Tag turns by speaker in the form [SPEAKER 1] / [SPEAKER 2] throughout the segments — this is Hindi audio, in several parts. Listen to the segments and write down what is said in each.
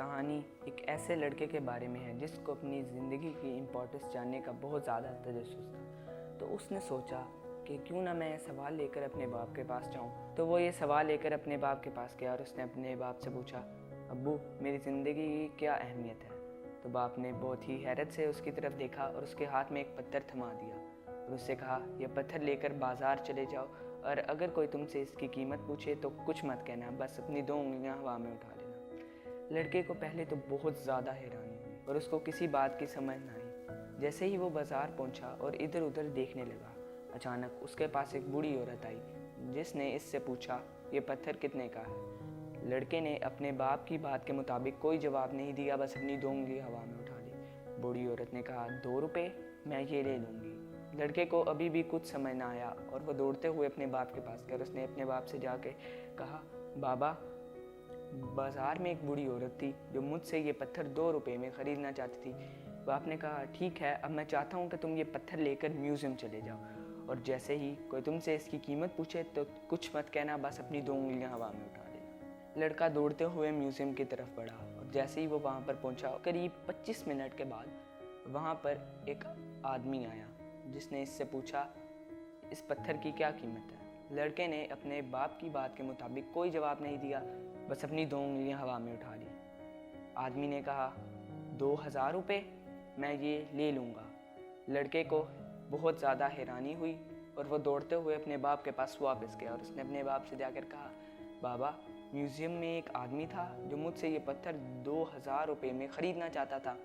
[SPEAKER 1] कहानी एक ऐसे लड़के के बारे में है जिसको अपनी ज़िंदगी की इम्पोर्टेंस जानने का बहुत ज़्यादा तजस्सुस था। तो उसने सोचा कि क्यों ना मैं सवाल लेकर अपने बाप के पास जाऊं। तो वो ये सवाल लेकर अपने बाप के पास गया और उसने अपने बाप से पूछा, अब्बू मेरी ज़िंदगी की क्या अहमियत है। तो बाप ने बहुत ही हैरत से उसकी तरफ देखा और उसके हाथ में एक पत्थर थमा दिया और उससे कहा, यह पत्थर लेकर बाज़ार चले जाओ और अगर कोई तुमसे इसकी कीमत पूछे तो कुछ मत कहना, बस अपनी 2 उंगलियां हवा में उठा लेना। लड़के को पहले तो बहुत ज़्यादा हैरानी हुई और उसको किसी बात की समझ ना आई। जैसे ही वो बाज़ार पहुंचा और इधर उधर देखने लगा, अचानक उसके पास एक बूढ़ी औरत आई जिसने इससे पूछा, ये पत्थर कितने का है। लड़के ने अपने बाप की बात के मुताबिक कोई जवाब नहीं दिया, बस अपनी 2 उंगली हवा में उठा ली। बूढ़ी औरत ने कहा, 2 रुपये, मैं ये ले लूँगी। लड़के को अभी भी कुछ समझ ना आया और वो दौड़ते हुए अपने बाप के पास गया और उसने अपने बाप से जाके कहा, बाबा बाज़ार में एक बूढ़ी औरत थी जो मुझसे ये पत्थर 2 रुपये में ख़रीदना चाहती थी। बाप ने कहा, ठीक है, अब मैं चाहता हूँ कि तुम ये पत्थर लेकर म्यूज़ियम चले जाओ और जैसे ही कोई तुमसे इसकी कीमत पूछे तो कुछ मत कहना, बस अपनी 2 उंगलियां हवा में उठा लेना। लड़का दौड़ते हुए म्यूज़ियम की तरफ बढ़ा और जैसे ही वो वहाँ पर पहुँचा, करीब 25 मिनट के बाद वहाँ पर एक आदमी आया जिसने इससे पूछा, इस पत्थर की क्या कीमत है। लड़के ने अपने बाप की बात के मुताबिक कोई जवाब नहीं दिया, बस अपनी 2 उंगलियां हवा में उठा ली। आदमी ने कहा, 2000 रुपये, मैं ये ले लूँगा। लड़के को बहुत ज़्यादा हैरानी हुई और वो दौड़ते हुए अपने बाप के पास वापस गया और उसने अपने बाप से जाकर कहा, बाबा म्यूज़ियम में एक आदमी था जो मुझसे ये पत्थर 2000 रुपये में ख़रीदना चाहता था।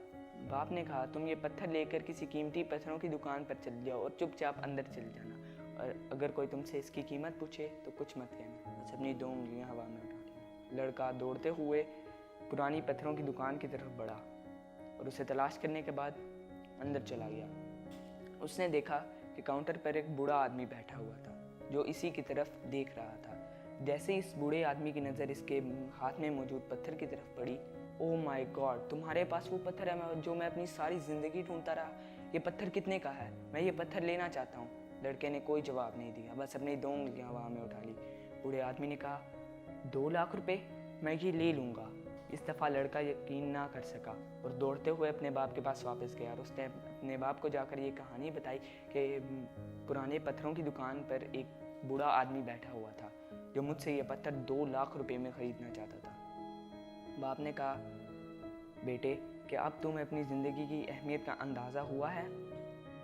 [SPEAKER 1] बाप ने कहा, तुम ये पत्थर लेकर किसी कीमती पत्थरों की दुकान पर चल जाओ और चुपचाप अंदर चल जाना और अगर कोई तुमसे इसकी कीमत पूछे तो कुछ मत कहना, बस अपनी 2 उंगलियां हवा में उठा लेना। लड़का दौड़ते हुए पुरानी पत्थरों की दुकान की तरफ बढ़ा और उसे तलाश करने के बाद अंदर चला गया। उसने देखा कि काउंटर पर एक बूढ़ा आदमी बैठा हुआ था जो इसी की तरफ देख रहा था। जैसे ही इस बूढ़े आदमी की नज़र इसके हाथ में मौजूद पत्थर की तरफ पड़ी, ओह माय गॉड, तुम्हारे पास वो पत्थर है जो मैं अपनी सारी ज़िंदगी ढूंढता रहा। ये पत्थर कितने का है, मैं ये पत्थर लेना चाहता हूँ। लड़के ने कोई जवाब नहीं दिया, बस अपनी 2 उंगलियां हवा में उठा ली। बूढ़े आदमी ने कहा, 2 लाख रुपए, मैं ये ले लूँगा। इस दफ़ा लड़का यकीन ना कर सका और दौड़ते हुए अपने बाप के पास वापस गया और उसने अपने बाप को जाकर ये कहानी बताई कि पुराने पत्थरों की दुकान पर एक बूढ़ा आदमी बैठा हुआ था जो मुझसे ये पत्थर 2 लाख रुपए में ख़रीदना चाहता था। बाप ने कहा, बेटे क्या अब तुम्हें अपनी ज़िंदगी की अहमियत का अंदाज़ा हुआ है।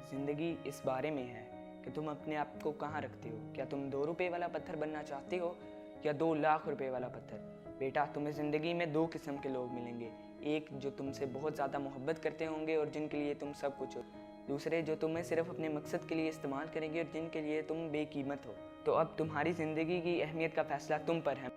[SPEAKER 1] ज़िंदगी इस बारे में है कि तुम अपने आप को कहाँ रखते हो। क्या तुम 2 रुपये वाला पत्थर बनना चाहते हो या 2 लाख रुपए वाला पत्थर। बेटा, तुम्हें ज़िंदगी में 2 किस्म के लोग मिलेंगे, एक जो तुमसे बहुत ज़्यादा मोहब्बत करते होंगे और जिनके लिए तुम सब कुछ हो, दूसरे जो तुम्हें सिर्फ अपने मकसद के लिए इस्तेमाल करेंगे और जिनके लिए तुम बेकीमत हो। तो अब तुम्हारी ज़िंदगी की अहमियत का फ़ैसला तुम पर है।